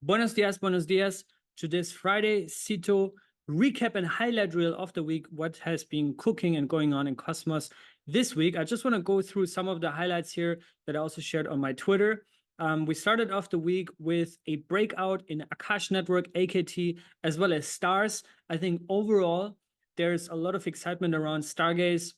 Buenos dias. Today's Friday, Cito recap and highlight reel of the week, what has been cooking and going on in Cosmos this week. I just want to go through some of the highlights here that I also shared on my Twitter. We started off the week with a breakout in Akash network, AKT, as well as stars. I think overall, there's a lot of excitement around Stargaze,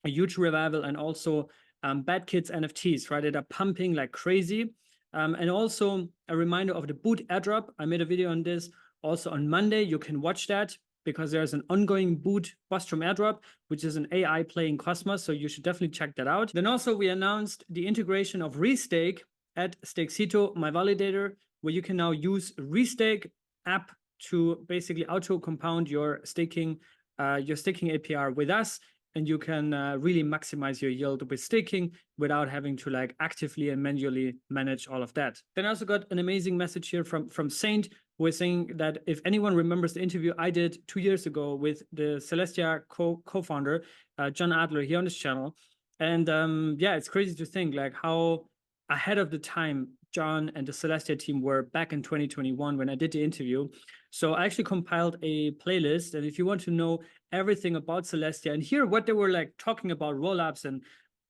a huge revival, and also Bad Kids NFTs, right? That are pumping like crazy. And also a reminder of the boot airdrop. I made a video on this also on Monday. You can watch that because there's an ongoing boot Bostrom airdrop, which is an AI playing Cosmos. So you should definitely check that out. Then also we announced the integration of Restake at Stakecito, my validator, where you can now use Restake app to basically auto compound your staking APR with us. And you can really maximize your yield with staking without having to like actively and manually manage all of that. Then I also got an amazing message here from Saint, who is saying that if anyone remembers the interview I did 2 years ago with the Celestia co-founder, John Adler, here on this channel. And yeah, it's crazy to think like how ahead of the time John and the Celestia team were back in 2021 when I did the interview. So I actually compiled a playlist, and if you want to know everything about Celestia and hear what they were like talking about rollups and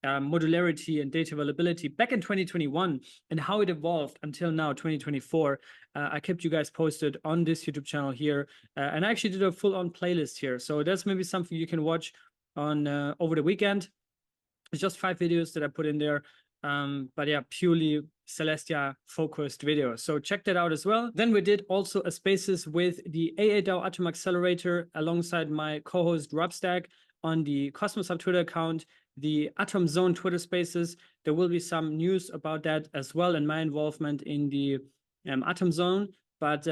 modularity and data availability back in 2021 and how it evolved until now, 2024, I kept you guys posted on this YouTube channel here, and I actually did a full-on playlist here. So that's maybe something you can watch on over the weekend. It's just 5 videos that I put in there. But yeah, purely Celestia focused video. So check that out as well. Then we did also a spaces with the AA Atom Accelerator alongside my co-host Robstack on the Cosmos Hub Twitter account, the Atom Zone Twitter spaces. There will be some news about that as well and my involvement in the Atom Zone. But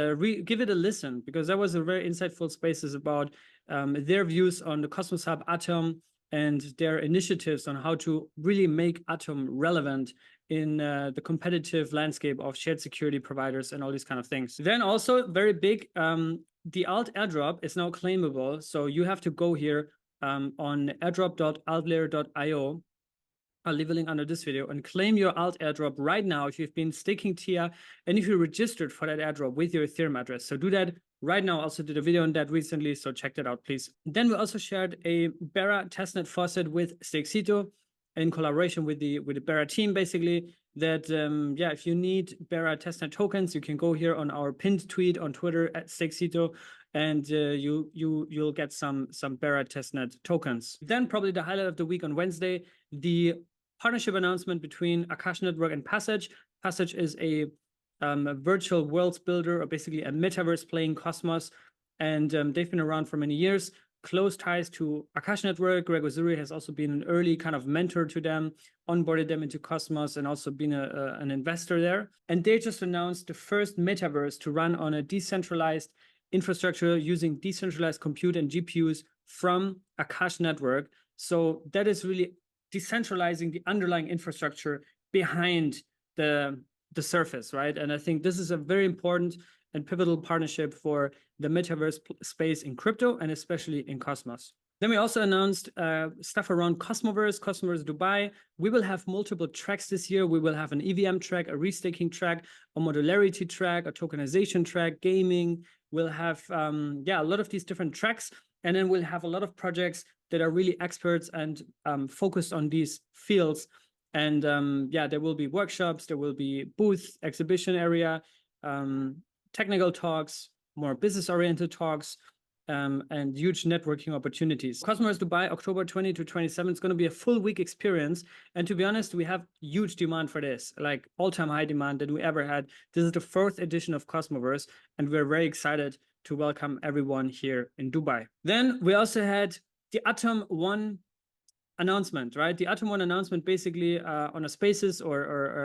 give it a listen because that was a very insightful spaces about their views on the Cosmos Hub Atom and their initiatives on how to really make Atom relevant in the competitive landscape of shared security providers and all these kind of things. Then also very big, the alt airdrop is now claimable. So you have to go here on airdrop.altlayer.io. I'll leave a link under this video and claim your alt airdrop right now if you've been staking TIA and if you registered for that airdrop with your Ethereum address. So do that right now. I also did a video on that recently, so check that out, please. Then we also shared a Bera testnet faucet with Stakecito in collaboration with the Bera team, basically. That yeah, if you need Bera testnet tokens, you can go here on our pinned tweet on Twitter at Stakecito, and you'll get some Bera testnet tokens. Then probably the highlight of the week on Wednesday, the partnership announcement between Akash Network and Passage. Passage is a virtual worlds builder, or basically a metaverse playing Cosmos, and they've been around for many years. Close ties to Akash Network. Greg Ozuri has also been an early kind of mentor to them, onboarded them into Cosmos, and also been an investor there. And they just announced the first metaverse to run on a decentralized infrastructure using decentralized compute and GPUs from Akash Network. So that is really decentralizing the underlying infrastructure behind the surface, right? And I think this is a very important and pivotal partnership for the metaverse space in crypto and especially in Cosmos. Then we also announced stuff around Cosmoverse Dubai. We will have multiple tracks this year. We will have an EVM track, a restaking track, a modularity track, a tokenization track, gaming. We'll have yeah, a lot of these different tracks. And then we'll have a lot of projects that are really experts and focused on these fields. And yeah, there will be workshops, there will be booth, exhibition area, technical talks, more business-oriented talks, and huge networking opportunities. Cosmos Dubai, October 20 to 27, it's going to be a full week experience. And to be honest, we have huge demand for this, like all-time high demand that we ever had. This is the 4th edition of Cosmoverse, and we're very excited to welcome everyone here in Dubai. Then we also had the Atom 1 announcement, right? The Atom 1 announcement basically on a spaces or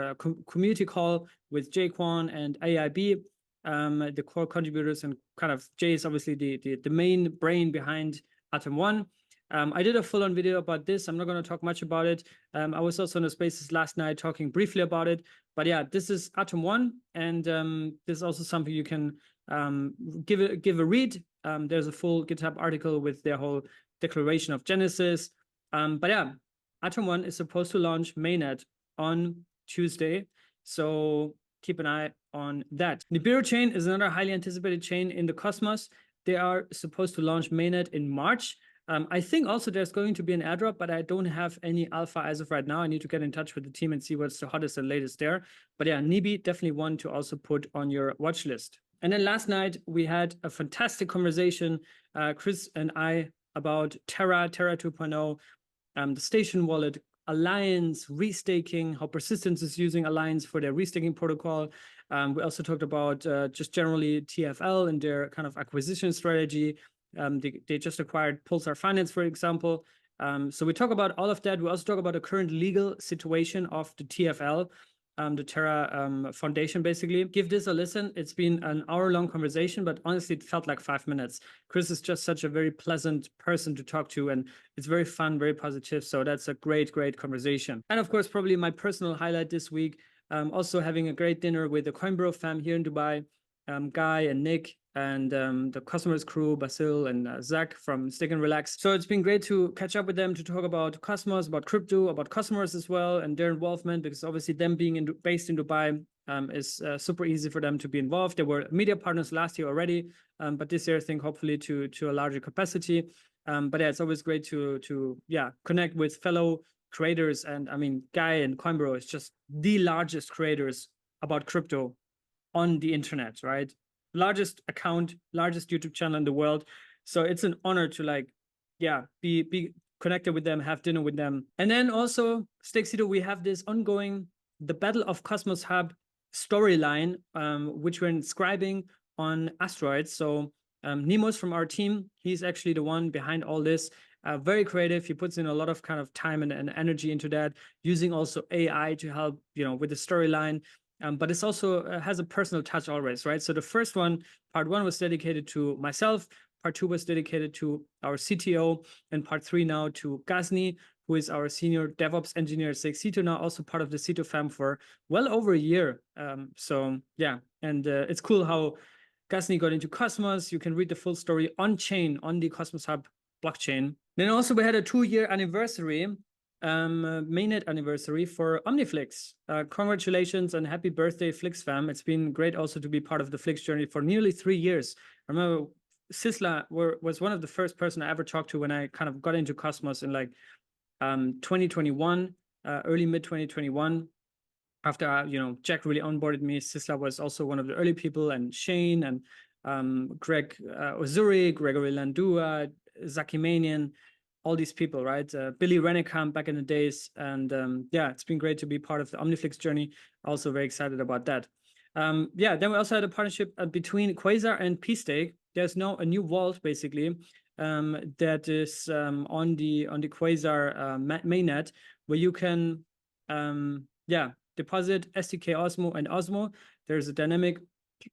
a community call with Jay Kwan and AIB, the core contributors, and kind of Jay is obviously the main brain behind Atom 1. I did a full-on video about this. I'm not going to talk much about it. I was also in the spaces last night talking briefly about it. But yeah, this is Atom 1, and this is also something you can give a read. There's a full GitHub article with their whole declaration of Genesis. But yeah, Atom 1 is supposed to launch mainnet on Tuesday. So keep an eye on that. Nibiru chain is another highly anticipated chain in the Cosmos. They are supposed to launch mainnet in March. I think also there's going to be an airdrop, but I don't have any alpha as of right now. I need to get in touch with the team and see what's the hottest and latest there. But yeah, Nibi, definitely one to also put on your watch list. And then last night, we had a fantastic conversation, Chris and I, about Terra 2.0, the station wallet, Alliance, restaking, how Persistence is using Alliance for their restaking protocol. We also talked about just generally TFL and their kind of acquisition strategy. They just acquired Pulsar Finance, for example. So we talk about all of that. We also talk about the current legal situation of the TFL, the Terra Foundation, basically. Give this a listen. It's been an hour-long conversation, but honestly, it felt like 5 minutes. Chris is just such a very pleasant person to talk to, and it's very fun, very positive. So that's a great, great conversation. And of course, probably my personal highlight this week, also having a great dinner with the coinbureau fam here in Dubai, Guy and Nick, and the customers crew, Basil and Zach from Stick and Relax. So it's been great to catch up with them to talk about Cosmos, about crypto, about customers as well, and their involvement, because obviously them being based in Dubai is super easy for them to be involved. They were media partners last year already, but this year I think hopefully to a larger capacity. But yeah, it's always great to connect with fellow creators. And I mean, Guy and coinbureau is just the largest creators about crypto on the internet, right? Largest account, largest YouTube channel in the world. So it's an honor to be connected with them, have dinner with them. And then also, Stakesito, we have this ongoing, the Battle of Cosmos Hub storyline, which we're inscribing on Asteroids. So Nemos from our team, he's actually the one behind all this. Very creative. He puts in a lot of kind of time and energy into that, using also AI to help, with the storyline. But it's also has a personal touch always, right? So the first one, part 1 was dedicated to myself. Part 2 was dedicated to our CTO, and part 3 now to Ghazni, who is our senior DevOps engineer at Stakesito, now also part of the Cito fam for well over a year. So yeah, and it's cool how Ghazni got into Cosmos. You can read the full story on chain on the Cosmos Hub blockchain. Then also we had a 2-year anniversary, mainnet anniversary for OmniFlix. Congratulations and happy birthday, Flix fam. It's been great also to be part of the Flix journey for nearly 3 years. I remember Sisla was one of the first person I ever talked to when I kind of got into Cosmos in 2021, early mid 2021. After Jack really onboarded me, Sisla was also one of the early people, and Shane and Greg Ozuri, Gregory Landua, Zaki Manian, all these people, right? Billy Rennekamp back in the days. And it's been great to be part of the OmniFlix journey. Also very excited about that. Then we also had a partnership between Quasar and PStake. There's now a new vault, basically, that is on the Quasar mainnet, where you can, deposit SDK Osmo and Osmo. There's a dynamic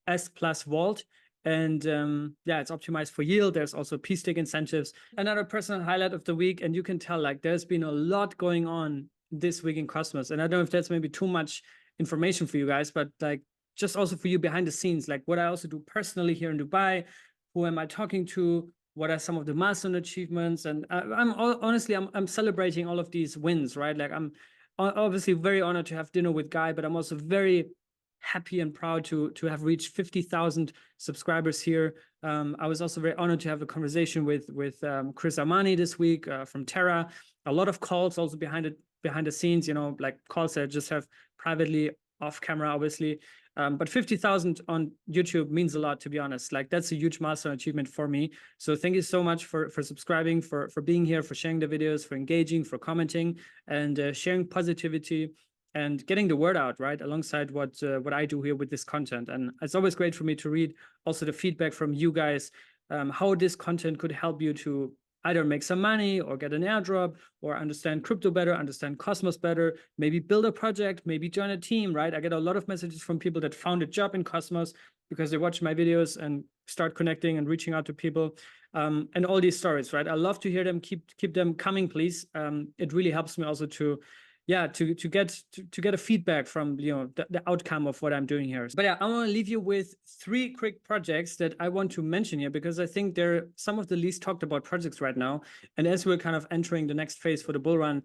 S+ vault. And it's optimized for yield. There's also PStake incentives. Another personal highlight of the week, and you can tell there's been a lot going on this week in Cosmos. And I don't know if that's maybe too much information for you guys, but just also for you behind the scenes, what I also do personally here in Dubai, who am I talking to, what are some of the milestone achievements, and I'm celebrating all of these wins, right? I'm obviously very honored to have dinner with Guy, but I'm also very happy and proud to have reached 50,000 subscribers here. I was also very honored to have a conversation with Chris Armani this week from Terra. A lot of calls also behind the scenes, calls that I just have privately off camera, obviously. But 50,000 on YouTube means a lot, to be honest. That's a huge milestone achievement for me. So thank you so much for subscribing, for being here, for sharing the videos, for engaging, for commenting, and sharing positivity and getting the word out, right, alongside what I do here with this content. And it's always great for me to read also the feedback from you guys, how this content could help you to either make some money or get an airdrop or understand crypto better, understand Cosmos better, maybe build a project, maybe join a team, right? I get a lot of messages from people that found a job in Cosmos because they watch my videos and start connecting and reaching out to people, and all these stories, right? I love to hear them. Keep them coming, please. It really helps me also to get a feedback from the outcome of what I'm doing here. But I want to leave you with 3 quick projects that I want to mention here, because I think they're some of the least talked about projects right now. And as we're kind of entering the next phase for the bull run,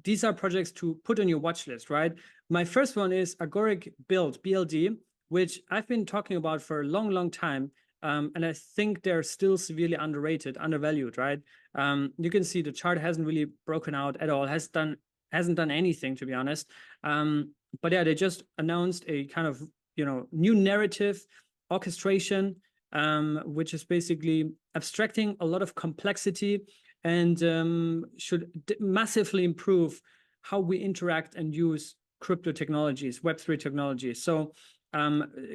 these are projects to put on your watch list, right? My first one is Agoric Build, BLD, which I've been talking about for a long, long time. And I think they're still severely underrated, undervalued, right? You can see the chart hasn't really broken out at all, hasn't done anything, to be honest. But yeah, they just announced a kind of, new narrative orchestration, which is basically abstracting a lot of complexity and should massively improve how we interact and use crypto technologies, Web3 technologies. So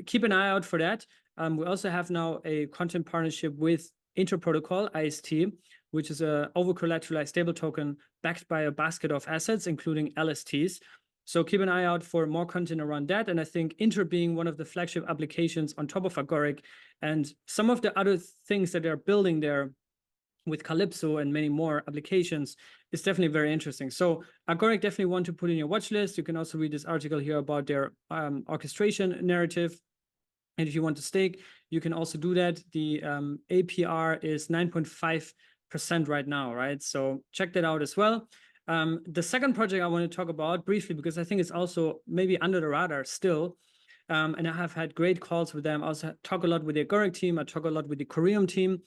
keep an eye out for that. We also have now a content partnership with Interprotocol, IST, which is a over-collateralized stable token backed by a basket of assets, including LSTs. So keep an eye out for more content around that. And I think Inter being one of the flagship applications on top of Agoric and some of the other things that they're building there with Calypso and many more applications is definitely very interesting. So Agoric definitely want to put in your watch list. You can also read this article here about their orchestration narrative. And if you want to stake, you can also do that. The APR is 9.5% right now, right? So check that out as well. The second project I want to talk about briefly, because I think it's also maybe under the radar still, and I have had great calls with them. I also talk a lot with the Agoric team. I talk a lot with the Corium team.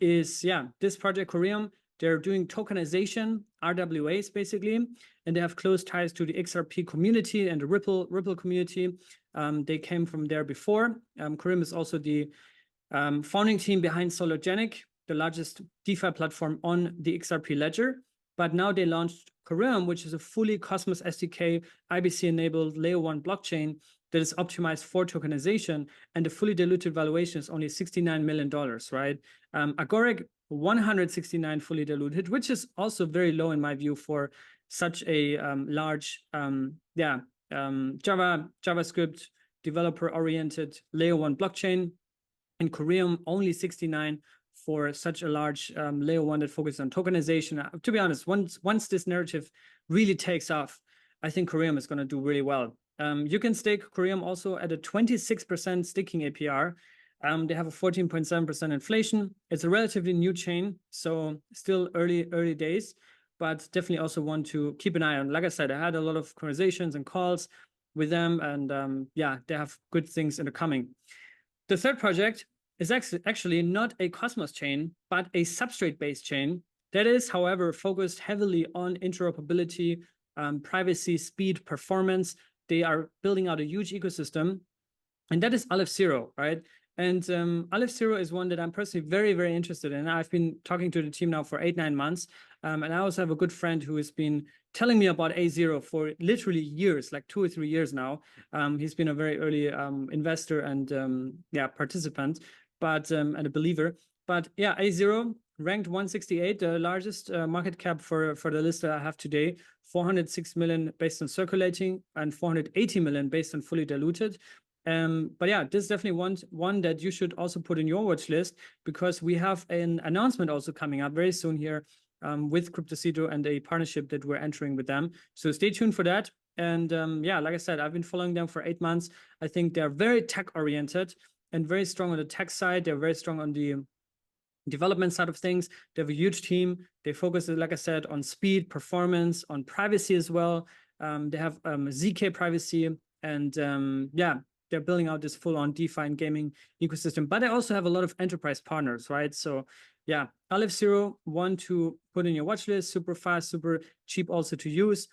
This project Corium, they're doing tokenization, RWAs basically, and they have close ties to the XRP community and the Ripple community. They came from there before. Corium is also the founding team behind Solargenic, the largest DeFi platform on the XRP ledger. But now they launched Corium, which is a fully Cosmos SDK, IBC-enabled Layer 1 blockchain that is optimized for tokenization, and the fully diluted valuation is only $69 million, right? Agoric, 169 fully diluted, which is also very low in my view for such a large, JavaScript developer-oriented Layer 1 blockchain. And Corium, only 69 for such a large Layer 1 that focuses on tokenization. To be honest, once this narrative really takes off, I think Corium is going to do really well. You can stake Corium also at a 26% staking APR. They have a 14.7% inflation. It's a relatively new chain, so still early days, but definitely also want to keep an eye on. Like I said, I had a lot of conversations and calls with them, and they have good things in the coming. The third project is actually not a Cosmos chain, but a substrate-based chain that is, however, focused heavily on interoperability, privacy, speed, performance. They are building out a huge ecosystem, and that is Aleph Zero, right? And Aleph Zero is one that I'm personally very, very interested in. I've been talking to the team now for 8-9 months. And I also have a good friend who has been telling me about A0 for literally years, like 2 or 3 years now. He's been a very early investor and participant, but and a believer. But yeah, A0 ranked 168, the largest market cap for the list that I have today, 406 million based on circulating and 480 million based on fully diluted. But yeah, this is definitely one that you should also put in your watch list, because we have an announcement also coming up very soon here with cryptosrus and a partnership that we're entering with them. So stay tuned for that. And like I said, I've been following them for 8 months. I think they're very tech oriented and very strong on the tech side. They're very strong on the development side of things. They have a huge team. They focus, like I said, on speed, performance, on privacy as well. They have ZK privacy, and they're building out this full-on DeFi and gaming ecosystem. But they also have a lot of enterprise partners, right? So yeah, Aleph Zero, one to put in your watch list, super fast, super cheap also to use.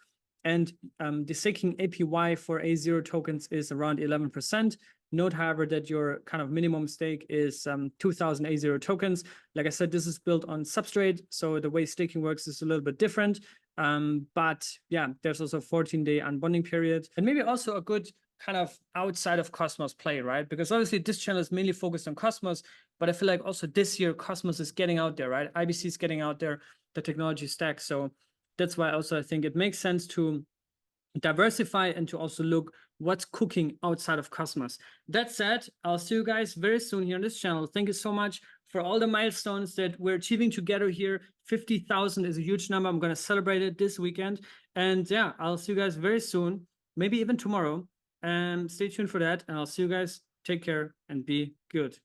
And the staking APY for A0 tokens is around 11%. Note, however, that your kind of minimum stake is 2,000 A0 tokens. Like I said, this is built on Substrate, so the way staking works is a little bit different. But yeah, there's also a 14-day unbonding period. And maybe also a good kind of outside of Cosmos play, right? Because obviously this channel is mainly focused on Cosmos, but I feel like also this year Cosmos is getting out there, right? IBC is getting out there, the technology stack. So that's why also I think it makes sense to diversify and to also look what's cooking outside of Cosmos. That said, I'll see you guys very soon here on this channel. Thank you so much for all the milestones that we're achieving together here. 50,000 is a huge number. I'm going to celebrate it this weekend. And yeah, I'll see you guys very soon, maybe even tomorrow. And stay tuned for that. And I'll see you guys. Take care and be good.